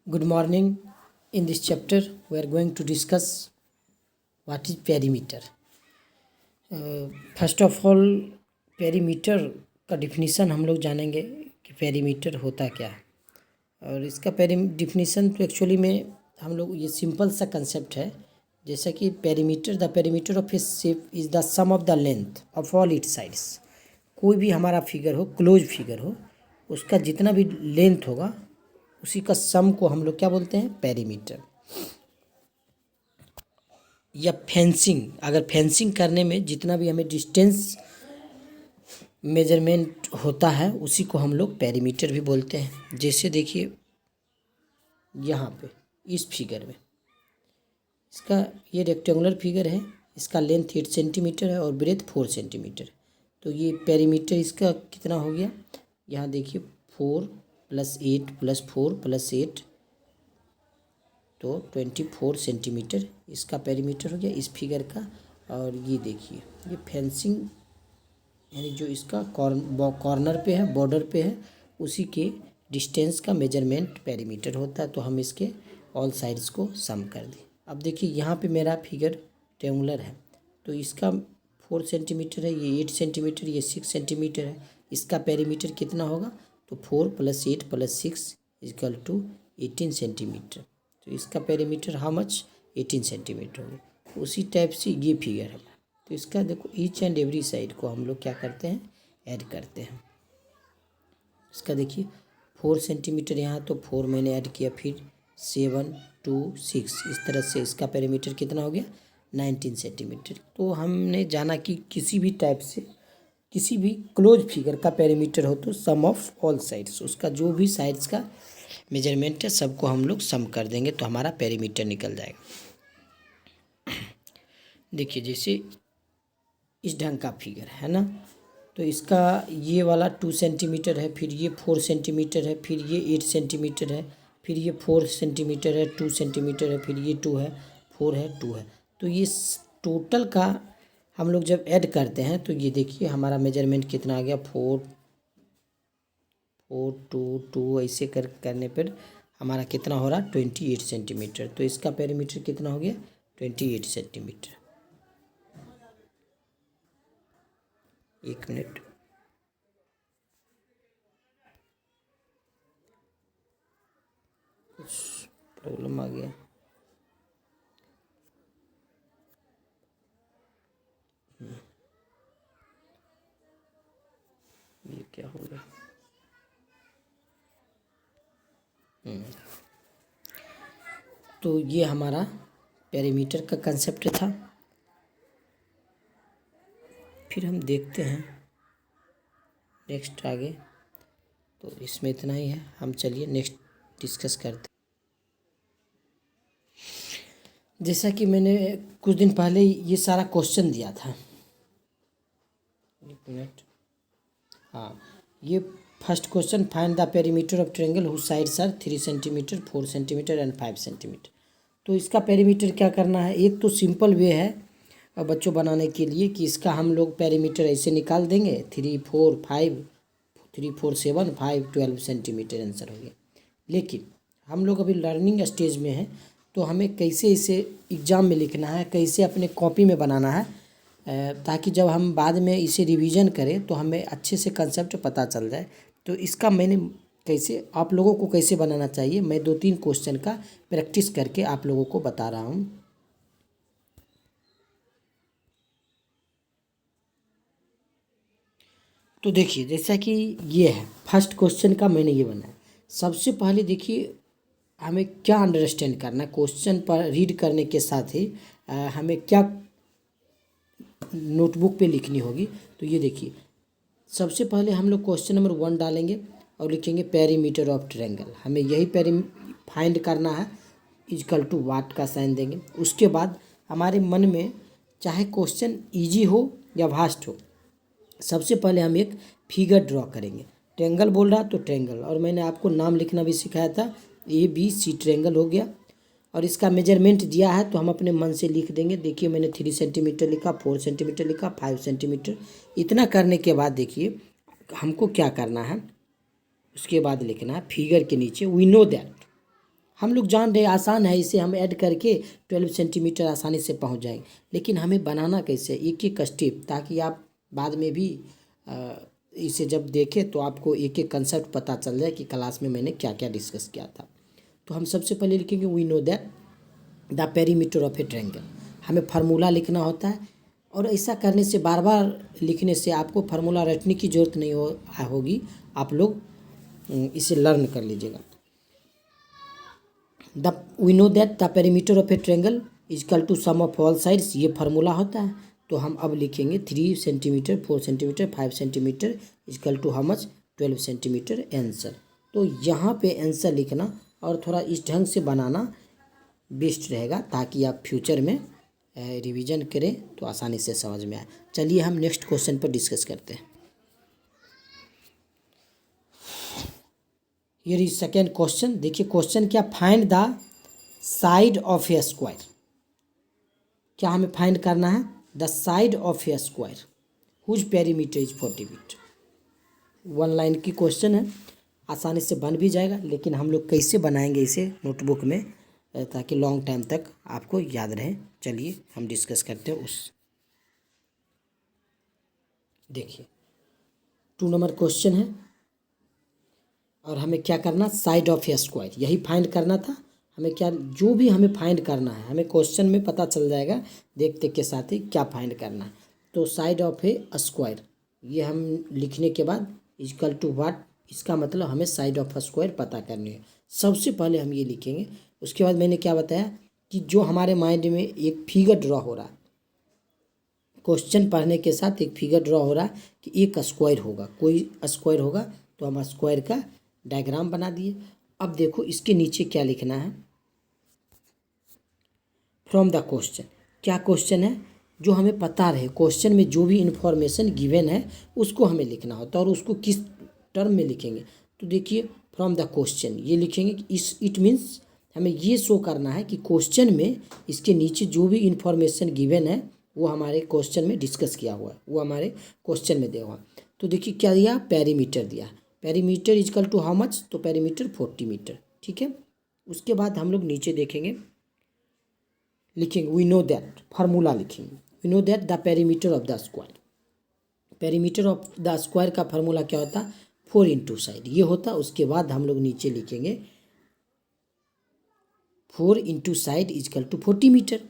Good morning. In this chapter, we are going to discuss what is perimeter. First of all perimeter का definition हम लोग जानेंगे कि perimeter होता क्या है। और इसका डिफिनीसन तो एक्चुअली में हम लोग ये सिंपल सा कंसेप्ट है, जैसा कि the perimeter of a shape is the sum of the length of all its sides. कोई भी हमारा फिगर हो, क्लोज फिगर हो, उसका जितना भी लेंथ होगा उसी का सम को हम लोग क्या बोलते हैं, पेरीमीटर। या फेंसिंग, अगर फेंसिंग करने में जितना भी हमें डिस्टेंस मेजरमेंट होता है उसी को हम लोग पेरीमीटर भी बोलते हैं। जैसे देखिए यहाँ पे इस फिगर में, इसका ये रेक्टेंगुलर फिगर है, इसका लेंथ 8 सेंटीमीटर है और ब्रेथ 4 सेंटीमीटर। तो ये पेरीमीटर इसका कितना हो गया, यहाँ देखिए 4 + 8 + 4 + 8 तो 24 सेंटीमीटर इसका पेरीमीटर हो गया इस फिगर का। और ये देखिए ये फेंसिंग यानी जो इसका कॉर्नर पे है, बॉर्डर पे है, उसी के डिस्टेंस का मेजरमेंट पेरीमीटर होता है। तो हम इसके ऑल साइड्स को सम कर दें। अब देखिए यहाँ पे मेरा फिगर ट्रायंगुलर है, तो इसका 4 सेंटीमीटर है, ये 8 सेंटीमीटर, ये 6 सेंटीमीटर है। इसका पेरीमीटर कितना होगा, तो 4 + 8 + 6 = 18 सेंटीमीटर। तो इसका पेरीमीटर हाउ मच, 18 सेंटीमीटर होगा। उसी टाइप से ये फिगर है, तो इसका देखो ईच एंड एवरी साइड को हम लोग क्या करते हैं, ऐड करते हैं। इसका देखिए 4 सेंटीमीटर यहाँ, तो 4 मैंने ऐड किया, फिर 7 2 6, इस तरह से इसका पेरीमीटर कितना हो गया, 19 सेंटीमीटर। तो हमने जाना कि किसी भी टाइप से किसी भी क्लोज फिगर का पेरीमीटर हो तो सम ऑफ ऑल साइड्स, उसका जो भी साइड्स का मेजरमेंट है सबको हम लोग सम कर देंगे तो हमारा पेरीमीटर निकल जाएगा। देखिए जैसे इस ढंग का फिगर है ना, तो इसका ये वाला 2 सेंटीमीटर है, फिर ये 4 सेंटीमीटर है, फिर ये 8 सेंटीमीटर है, फिर ये 4 सेंटीमीटर है, 2 सेंटीमीटर है, फिर ये 2 है, 4 है, 2 है। तो ये टोटल का हम लोग जब ऐड करते हैं तो ये देखिए हमारा मेजरमेंट कितना आ गया, 4 4 2 2 ऐसे करने पर हमारा कितना हो रहा, 28 सेंटीमीटर। तो इसका पेरीमीटर कितना हो गया, 28 सेंटीमीटर। एक मिनट, कुछ प्रॉब्लम आ गया। ये क्या हो गया, तो ये हमारा पेरीमीटर का कंसेप्ट था। फिर हम देखते हैं नेक्स्ट आगे, तो इसमें इतना ही है। हम चलिए नेक्स्ट डिस्कस करते हैं। जैसा कि मैंने कुछ दिन पहले ये सारा क्वेश्चन दिया था, एक मिनट, हाँ, ये first question, find the perimeter of triangle whose sides are 3 centimetre 4 centimetre and 5 centimetre. तो इसका पेरीमीटर क्या करना है, एक तो सिंपल वे है बच्चों बनाने के लिए कि इसका हम लोग पेरीमीटर ऐसे निकाल देंगे, 3 4 5 3 4 7 5 12 सेंटीमीटर आंसर हो गया। लेकिन हम लोग अभी लर्निंग स्टेज में हैं, तो हमें कैसे इसे एग्ज़ाम में लिखना है, कैसे अपने कॉपी में बनाना है, ताकि जब हम बाद में इसे रिवीजन करें तो हमें अच्छे से कंसेप्ट पता चल जाए। तो इसका मैंने कैसे आप लोगों को कैसे बनाना चाहिए, मैं 2-3 क्वेश्चन का प्रैक्टिस करके आप लोगों को बता रहा हूँ। तो देखिए जैसा कि ये है फर्स्ट क्वेश्चन का मैंने ये बनाया। सबसे पहले देखिए हमें क्या अंडरस्टैंड करना है, क्वेश्चन पर रीड करने के साथ ही हमें क्या नोटबुक पे लिखनी होगी। तो ये देखिए सबसे पहले हम लोग क्वेश्चन नंबर 1 डालेंगे और लिखेंगे पेरीमीटर ऑफ ट्रायंगल। हमें यही फाइंड करना है, = वाट का साइन देंगे। उसके बाद हमारे मन में चाहे क्वेश्चन इजी हो या वास्ट हो, सबसे पहले हम एक फिगर ड्रॉ करेंगे। ट्रायंगल बोल रहा तो ट्रायंगल, और मैंने आपको नाम लिखना भी सिखाया था, ABC ट्रायंगल हो गया। और इसका मेजरमेंट दिया है तो हम अपने मन से लिख देंगे। देखिए मैंने 3 सेंटीमीटर लिखा, 4 सेंटीमीटर लिखा, 5 सेंटीमीटर। इतना करने के बाद देखिए हमको क्या करना है, उसके बाद लिखना है फिगर के नीचे वी नो दैट हम लोग जान रहे आसान है, इसे हम ऐड करके 12 सेंटीमीटर आसानी से पहुंच जाएंगे। लेकिन हमें बनाना कैसे, एक एक स्टेप, ताकि आप बाद में भी इसे जब देखें तो आपको एक एक कंसेप्ट पता चल जाए कि क्लास में मैंने क्या क्या डिस्कस किया था। तो हम सबसे पहले लिखेंगे we know that the perimeter of a triangle. हमें फार्मूला लिखना होता है, और ऐसा करने से बार बार लिखने से आपको फार्मूला रटने की ज़रूरत नहीं होगी। आप लोग इसे लर्न कर लीजिएगा। We know that the perimeter of a triangle is equal to sum of all sides, ये फार्मूला होता है। तो हम अब लिखेंगे 3 centimetre, 4 centimetre, 5 centimetre is equal to how much 12 centimetre answer. तो यहाँ पे आंसर लिखना और थोड़ा इस ढंग से बनाना बेस्ट रहेगा, ताकि आप फ्यूचर में रिवीजन करें तो आसानी से समझ में आए। चलिए हम नेक्स्ट क्वेश्चन पर डिस्कस करते हैं। Here is second question. देखिए क्वेश्चन क्या, find the side of a square. क्या हमें फाइंड करना है, the side of a square whose perimeter is 40 metre. 1 line की क्वेश्चन है, आसानी से बन भी जाएगा। लेकिन हम लोग कैसे बनाएंगे इसे नोटबुक में, ताकि लॉन्ग टाइम तक आपको याद रहे। चलिए हम डिस्कस करते हैं उस। देखिए 2 नंबर क्वेश्चन है, और हमें क्या करना, साइड ऑफ ए स्क्वायर, यही फाइंड करना था हमें। क्या जो भी हमें फाइंड करना है, हमें क्वेश्चन में पता चल जाएगा देखते के साथ ही क्या फाइंड करना है। तो साइड ऑफ ए स्क्वायर ये हम लिखने के बाद इक्वल टू व्हाट, इसका मतलब हमें साइड ऑफ स्क्वायर पता करनी है। सबसे पहले हम ये लिखेंगे। उसके बाद मैंने क्या बताया कि जो हमारे माइंड में एक फिगर ड्रॉ हो रहा है, क्वेश्चन पढ़ने के साथ एक फिगर ड्रॉ हो रहा है कि एक स्क्वायर होगा, कोई स्क्वायर होगा, तो हम स्क्वायर का डायग्राम बना दिए। अब देखो इसके नीचे क्या लिखना है, फ्रॉम द क्वेश्चन। क्या क्वेश्चन है, जो हमें पता रहे क्वेश्चन में जो भी इंफॉर्मेशन गिवन है उसको हमें लिखना होता है। और उसको किस टर्म में लिखेंगे, तो देखिए फ्रॉम द क्वेश्चन ये लिखेंगे कि इस इट मीन्स हमें ये शो करना है कि क्वेश्चन में इसके नीचे जो भी इंफॉर्मेशन गिवन है वो हमारे क्वेश्चन में डिस्कस किया हुआ है, वो हमारे क्वेश्चन में दिया हुआ। तो देखिए क्या दिया, पेरीमीटर दिया। Perimeter is equal to how much, तो पेरीमीटर 40 मीटर, ठीक है। उसके बाद हम लोग नीचे देखेंगे, लिखेंगे वी नो दैट, फार्मूला लिखेंगे we know that the perimeter of the square. Perimeter of the square का फार्मूला क्या होता, 4 इंटू साइड ये होता। उसके बाद हम लोग नीचे लिखेंगे 4 into side is equal to 40 metre,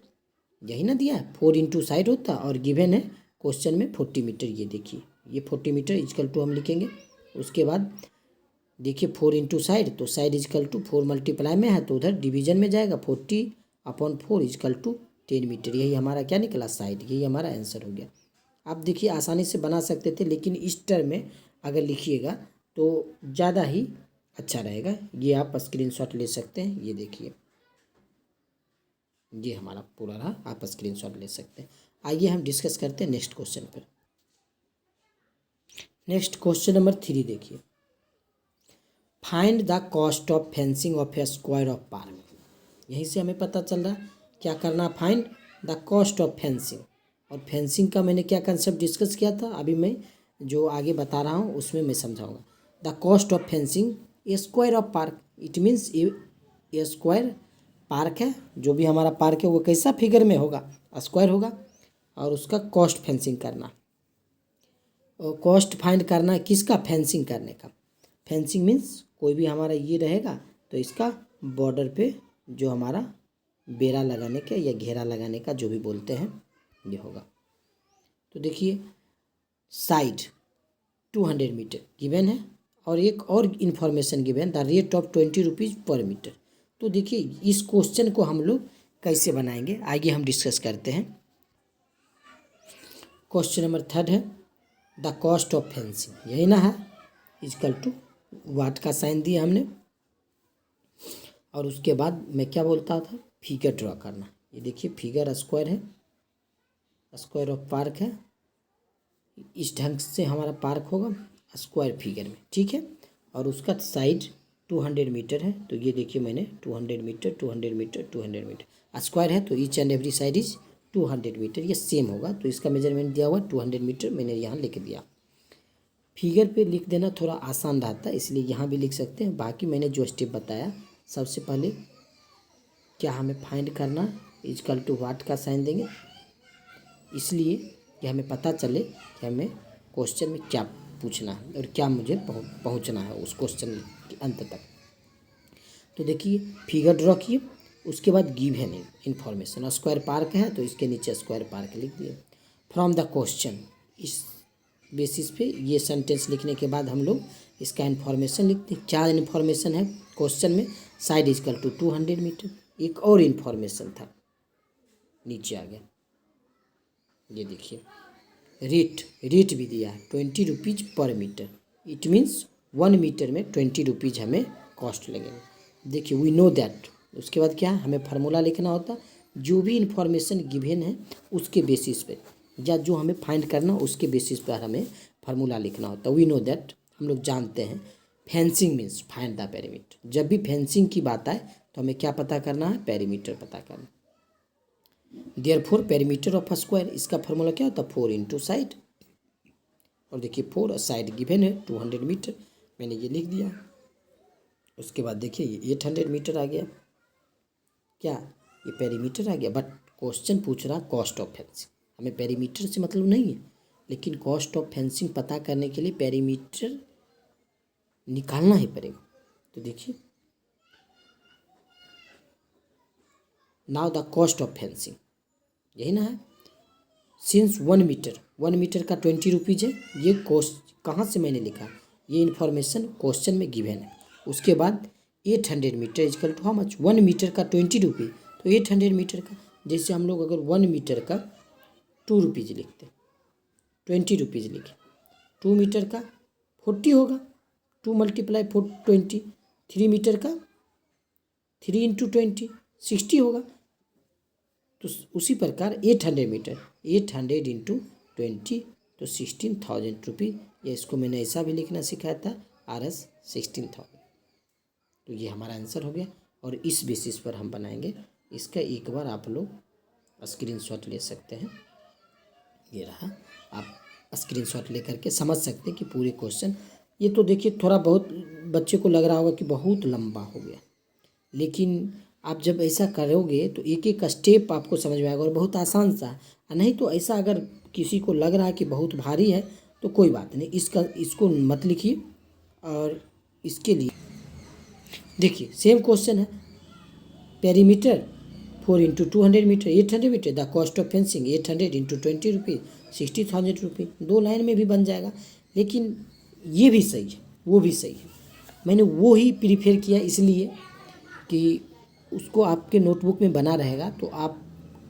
यही ना दिया है, 4 इंटू साइड होता और गिवन है क्वेश्चन में 40 मीटर। ये देखिए ये 40 मीटर इजकल टू हम लिखेंगे। उसके बाद देखिए 4 इंटू साइड, तो साइड इजकल टू 4 मल्टीप्लाई में है तो उधर डिवीजन में जाएगा, 40/4 इजकल टू 10 मीटर। यही हमारा क्या निकला, साइड, यही हमारा आंसर हो गया। आप देखिए आसानी से बना सकते थे, लेकिन इस टर्म में अगर लिखिएगा तो ज़्यादा ही अच्छा रहेगा। ये आप स्क्रीनशॉट ले सकते हैं, ये देखिए ये हमारा पूरा रहा, आप स्क्रीनशॉट ले सकते हैं। आइए हम डिस्कस करते हैं नेक्स्ट क्वेश्चन पर। नेक्स्ट क्वेश्चन नंबर 3 देखिए, find the cost of fencing of a square of park. यहीं से हमें पता चल रहा क्या करना, find the cost of fencing. और फेंसिंग का मैंने क्या कंसेप्ट डिस्कस किया था, अभी मैं जो आगे बता रहा हूँ उसमें मैं समझाऊंगा। The cost of fencing A square of park, it means A square park है, जो भी हमारा पार्क है वो कैसा फिगर में होगा, स्क्वायर होगा। और उसका कॉस्ट फेंसिंग करना, और कॉस्ट फाइंड करना किसका, फेंसिंग करने का। फेंसिंग मीन्स कोई भी हमारा ये रहेगा तो इसका बॉर्डर पे जो हमारा बेरा लगाने का या घेरा लगाने का जो भी बोलते हैं ये होगा। तो देखिए साइड 200 मीटर गिवन है, और एक और information given, the rate of 20 rupees पर मीटर। तो देखिए इस क्वेश्चन को हम लोग कैसे बनाएंगे, आगे हम डिस्कस करते हैं। क्वेश्चन नंबर 3 है द कॉस्ट ऑफ फेंसिंग, यही ना है, इजकल टू वाट का साइन दिया हमने। और उसके बाद मैं क्या बोलता था, फिगर ड्रॉ करना। ये देखिए फिगर स्क्वायर है, स्क्वायर ऑफ पार्क है, इस ढंग से हमारा पार्क होगा स्क्वायर फिगर में, ठीक है। और उसका साइड 200 मीटर है, तो ये देखिए मैंने 200 मीटर 200 मीटर 200 मीटर स्क्वायर है, तो each and every side is 200 metre, ये सेम होगा। तो इसका मेजरमेंट दिया हुआ 200 मीटर, मैंने यहाँ लिख दिया। फिगर पे लिख देना थोड़ा आसान रहता है, इसलिए यहाँ भी लिख सकते हैं। बाकी मैंने जो स्टेप बताया, सबसे पहले क्या हमें फाइंड करना, इक्वल टू वाट का साइन देंगे, इसलिए कि हमें पता चले कि हमें क्वेश्चन में क्या पूछना है और क्या मुझे पहुंचना है उस क्वेश्चन के अंत तक। तो देखिए फिगर ड्रॉ किए, उसके बाद गिव है इन्फॉर्मेशन, स्क्वायर पार्क है तो इसके नीचे स्क्वायर पार्क लिख दिए। फ्रॉम द क्वेश्चन, इस बेसिस पे ये सेंटेंस लिखने के बाद हम लोग इसका इन्फॉर्मेशन लिखते हैं। क्या इन्फॉर्मेशन है क्वेश्चन में, साइड इजकल टू 200 मीटर। एक और इन्फॉर्मेशन था नीचे आ गया, ये देखिए रेट भी दिया है 20 रुपीज़ पर मीटर। इट मीन्स 1 मीटर में 20 रुपीज़ हमें कॉस्ट लगेगा। देखिए वी नो दैट। उसके बाद क्या है, हमें फार्मूला लिखना होता, जो भी इंफॉर्मेशन गिवन है उसके बेसिस पे, या जो हमें फाइंड करना उसके बेसिस पर हमें फार्मूला लिखना होता। वी नो दैट, हम लोग जानते हैं। Fencing means find the perimeter. जब भी फेंसिंग की बात आए तो हमें क्या पता करना है, पेरीमीटर पता करना। Therefore perimeter of a square, इसका फार्मूला क्या होता है, 4 इंटू साइड। और देखिए 4 साइड गिवन है 200 मीटर, मैंने ये लिख दिया। उसके बाद देखिए ये 800 मीटर आ गया, क्या ये पेरीमीटर आ गया। बट क्वेश्चन पूछ रहा कॉस्ट ऑफ फेंसिंग, हमें पेरीमीटर से मतलब नहीं है, लेकिन कॉस्ट ऑफ फेंसिंग पता करने के लिए पेरीमीटर निकालना ही पड़ेगा। तो देखिए now the cost of fencing, यही ना है। सिंस 1 मीटर का 20 रुपीज़ है, ये कॉस्ट कहाँ से मैंने लिखा, ये इन्फॉर्मेशन क्वेश्चन में गिवन है। उसके बाद 800 metre is equal to how much, 1 metre का 20 रुपये, तो 800 मीटर का, जैसे हम लोग अगर 1 मीटर का 2 रुपीज़ लिखते, 20 रुपीज़ लिखे, 2 मीटर का 40 होगा, 2 मल्टीप्लाई 20, 3 मीटर का 3 इंटू 20 60 होगा। तो उसी प्रकार 800 मीटर, 800 इंटू 20 तो 16,000 रुपीज़, या इसको मैंने ऐसा भी लिखना सिखाया था, RS 16,000। तो ये हमारा आंसर हो गया। और इस बेसिस पर हम बनाएंगे इसका। एक बार आप लोग स्क्रीनशॉट ले सकते हैं, ये रहा, आप स्क्रीनशॉट लेकर के समझ सकते हैं कि पूरे क्वेश्चन। ये तो देखिए थोड़ा बहुत बच्चे को लग रहा होगा कि बहुत लंबा हो गया, लेकिन आप जब ऐसा करोगे तो एक एक स्टेप आपको समझ में आएगा और बहुत आसान सा है। नहीं तो ऐसा अगर किसी को लग रहा है कि बहुत भारी है तो कोई बात नहीं, इसको मत लिखिए। और इसके लिए देखिए सेम क्वेश्चन है, perimeter 4 into 200 metre, 800 metre, the cost of fencing 800 into 20 rupees, 60,000 rupees. 2 line में भी बन जाएगा, लेकिन ये भी सही है, वो भी सही है। मैंने वो ही प्रीफेर किया इसलिए कि उसको आपके नोटबुक में बना रहेगा, तो आप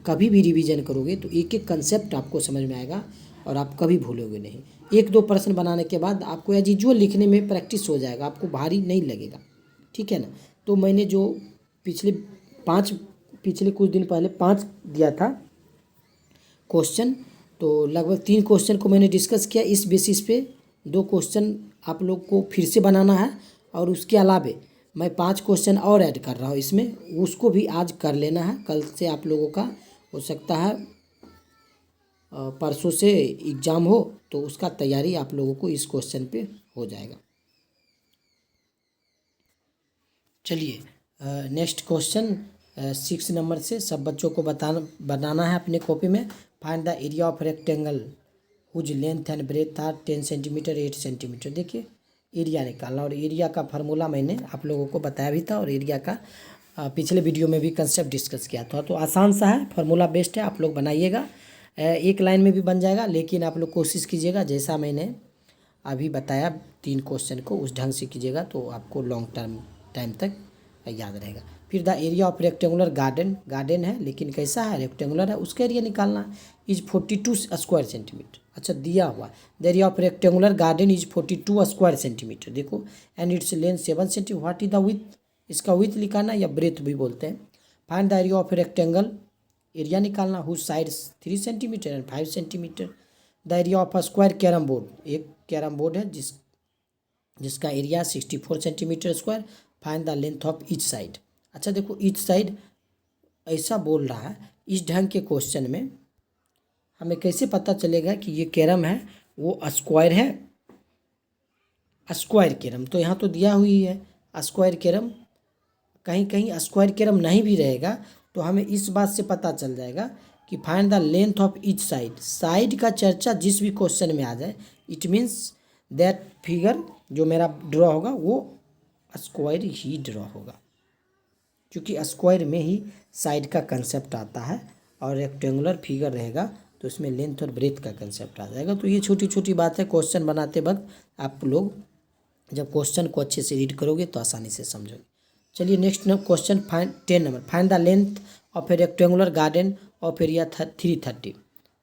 कभी भी रिवीजन करोगे तो एक एक कंसेप्ट आपको समझ में आएगा और आप कभी भूलोगे नहीं। 1-2 प्रश्न बनाने के बाद आपको एज यूजुअल लिखने में प्रैक्टिस हो जाएगा, आपको भारी नहीं लगेगा, ठीक है ना। तो मैंने जो पिछले कुछ दिन पहले 5 दिया था क्वेश्चन, तो लगभग 3 क्वेश्चन को मैंने डिस्कस किया। इस बेसिस पे 2 क्वेश्चन आप लोग को फिर से बनाना है, और उसके अलावे मैं 5 क्वेश्चन और ऐड कर रहा हूँ इसमें, उसको भी आज कर लेना है। कल से आप लोगों का हो सकता है परसों से एग्ज़ाम हो, तो उसका तैयारी आप लोगों को इस क्वेश्चन पे हो जाएगा। चलिए नेक्स्ट क्वेश्चन 6 नंबर से सब बच्चों को बनाना है अपने कॉपी में। Find the area of rectangle whose length and breadth are 10 centimetre 8 centimetre. देखिए एरिया निकालना, और एरिया का फार्मूला मैंने आप लोगों को बताया भी था, और एरिया का पिछले वीडियो में भी कंसेप्ट डिस्कस किया था। तो आसान सा है, फार्मूला बेस्ट है, आप लोग बनाइएगा। एक लाइन में भी बन जाएगा, लेकिन आप लोग कोशिश कीजिएगा जैसा मैंने अभी बताया 3 क्वेश्चन को उस ढंग से कीजिएगा, तो आपको लॉन्ग टाइम तक याद रहेगा। फिर the area of rectangular garden है, लेकिन कैसा है, रेक्टेंगुलर है, उसका एरिया निकालना है। Is 42 square centimetre. अच्छा दिया हुआ the area of rectangular garden is 42 square centimetre, देखो, and its length 7 centimetre. What is the width, इसका विथ लिखाना या ब्रेथ भी बोलते हैं। Find the area of rectangle, area निकालना, whose sides 3 centimetre and 5 centimetre. The area of a square carrom board, एक carrom board है जिसका area 64 centimetre square. Find the length of each side. अच्छा देखो ईच साइड ऐसा बोल रहा है, इस ढंग के क्वेश्चन में हमें कैसे पता चलेगा कि ये कैरम है, वो स्क्वायर है, स्क्वायर कैरम तो यहाँ तो दिया हुई है स्क्वायर कैरम, कहीं कहीं स्क्वायर थ्योरम नहीं भी रहेगा तो हमें इस बात से पता चल जाएगा कि find the length of each side. Side का चर्चा जिस भी क्वेश्चन में आ जाए, इट मीन्स दैट फिगर जो मेरा ड्रॉ होगा वो स्क्वायर ही ड्रॉ होगा, क्योंकि स्क्वायर में ही साइड का कंसेप्ट आता है और रेक्टेंगुलर फिगर रहेगा तो इसमें लेंथ और ब्रेथ का कंसेप्ट आ जाएगा। तो ये छोटी छोटी बात है, क्वेश्चन बनाते वक्त आप लोग जब क्वेश्चन को अच्छे से रीड करोगे तो आसानी से समझोगे। चलिए next question find 10 number, find the length of A rectangular garden of area 330।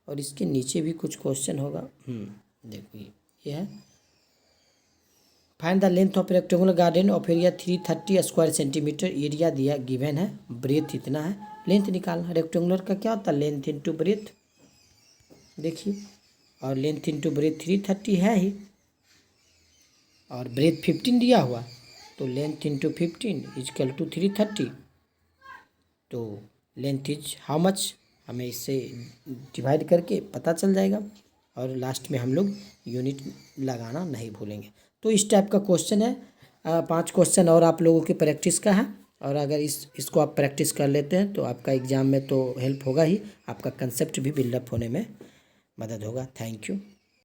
और इसके नीचे भी कुछ क्वेश्चन होगा। देखो ये है, find the length of rectangular garden of area 330 square centimetre. Area दिया गिवन है, ब्रेथ इतना है, लेंथ निकालना। रेक्टेंगुलर का क्या होता है, लेंथ इंटू ब्रेथ। देखिए, और लेंथ इंटू ब्रेथ 330 है ही, और ब्रेथ 15 दिया हुआ, तो लेंथ इंटू 15 इजकल टू 330। तो लेंथ इज हाउ मच, हमें इससे डिवाइड करके पता चल जाएगा, और लास्ट में हम लोग यूनिट लगाना नहीं भूलेंगे। तो इस टाइप का क्वेश्चन है। 5 क्वेश्चन और आप लोगों की प्रैक्टिस का है, और अगर इसको आप प्रैक्टिस कर लेते हैं तो आपका एग्ज़ाम में तो हेल्प होगा ही, आपका कंसेप्ट भी बिल्डअप होने में मदद होगा। Thank you.